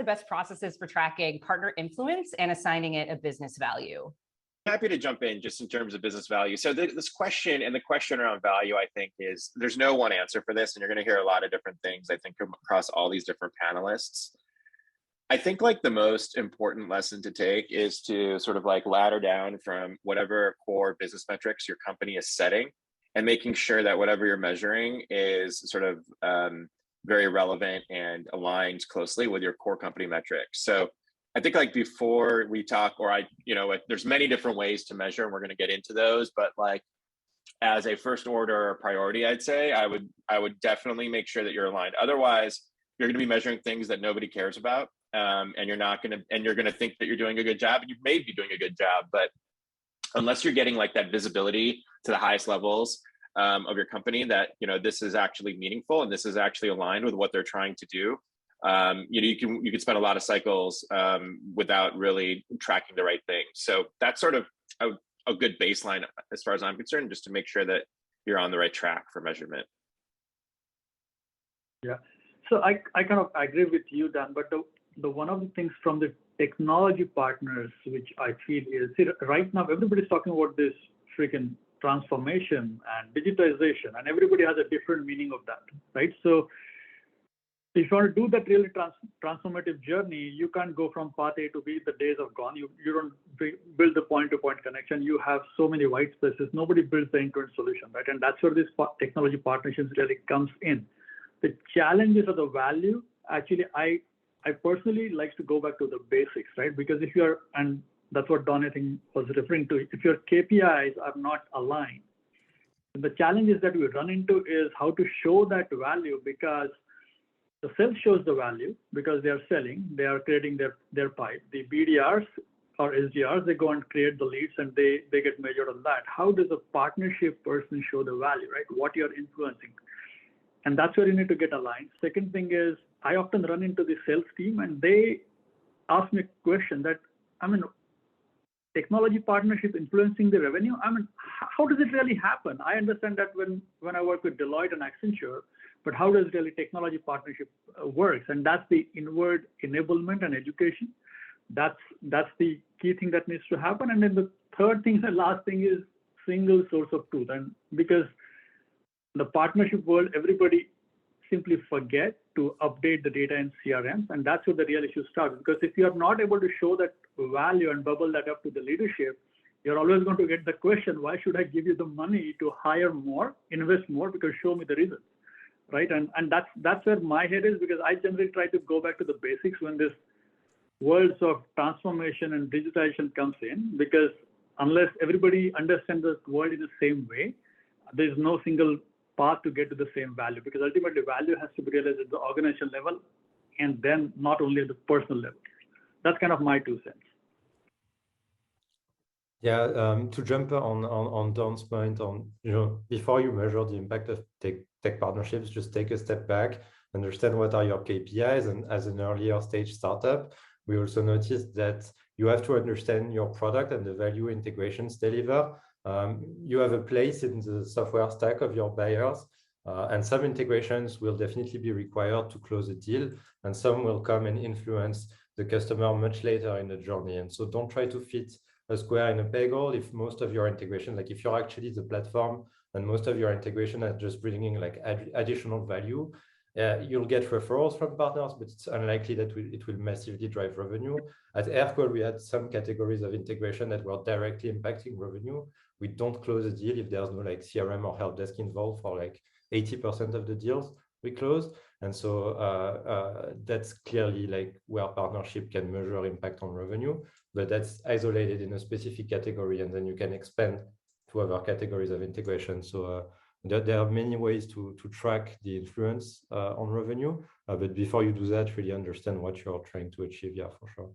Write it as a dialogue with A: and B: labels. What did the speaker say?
A: best processes for tracking partner influence and assigning it a business value?
B: Happy to jump in just in terms of business value. So this question and the question around value, I think, is there's no one answer for this, and you're going to hear a lot of different things, I think, across all these different panelists. I think like the most important lesson to take is to sort of like ladder down from whatever core business metrics your company is setting and making sure that whatever you're measuring is sort of very relevant and aligned closely with your core company metrics. So I think like before we talk, there's many different ways to measure, and we're going to get into those, but like as a first order priority, I'd say I would definitely make sure that you're aligned. Otherwise, you're going to be measuring things that nobody cares about, and you're going to think that you're doing a good job, and you may be doing a good job, but unless you're getting like that visibility to the highest levels of your company, that this is actually meaningful and this is actually aligned with what they're trying to do. You can spend a lot of cycles without really tracking the right things. So that's sort of a good baseline as far as I'm concerned, just to make sure that you're on the right track for measurement.
C: Yeah, so I kind of agree with you, Dan, but the one of the things from the technology partners, which I feel is, right now everybody's talking about this freaking transformation and digitization, and everybody has a different meaning of that, right? So if you want to do that really transformative journey, you can't go from path A to B. The days are gone. You don't build the point-to-point connection. You have so many white spaces. Nobody builds the end-to-end solution, right? And that's where this technology partnerships really comes in. The challenges of the value, actually, I personally like to go back to the basics, right? Because if you're, and that's what Don, I think, was referring to, if your KPIs are not aligned, the challenges that we run into is how to show that value, because the sales shows the value because they are selling, they are creating their pipe. The BDRs or SDRs, they go and create the leads and they get measured on that. How does a partnership person show the value, right? What you're influencing. And that's where you need to get aligned. Second thing is, I often run into the sales team and they ask me a question that, technology partnership influencing the revenue. How does it really happen? I understand that when I work with Deloitte and Accenture, but how does really technology partnership works? And that's the inward enablement and education. That's the key thing that needs to happen. And then the third thing, the last thing is single source of truth. And because the partnership world, everybody simply forget to update the data in CRMs. And that's where the real issue starts. Because if you are not able to show that value and bubble that up to the leadership, you're always going to get the question, why should I give you the money to hire more, invest more, because show me the results, right? And that's where my head is, because I generally try to go back to the basics when this worlds of transformation and digitization comes in, because unless everybody understands the world in the same way, there's no single path to get to the same value, because ultimately value has to be realized at the organizational level and then not only at the personal level. That's kind of my 2 cents.
D: Yeah, to jump on Don's point on, before you measure the impact of tech partnerships, just take a step back, understand what are your KPIs. And as an earlier stage startup, we also noticed that you have to understand your product and the value integrations deliver. You have a place in the software stack of your buyers, and some integrations will definitely be required to close a deal, and some will come and influence the customer much later in the journey. And so don't try to fit a square in a peg hole. If most of your integration, like if you're actually the platform and most of your integration are just bringing like additional value, you'll get referrals from partners, but it's unlikely that it will massively drive revenue. At Aircall, we had some categories of integration that were directly impacting revenue. We don't close a deal if there's no like CRM or help desk involved for like 80% of the deals we close. And so that's clearly like where partnership can measure impact on revenue, but that's isolated in a specific category, and then you can expand to other categories of integration. So there are many ways to track the influence on revenue, but before you do that, really understand what you're trying to achieve. Yeah, for sure.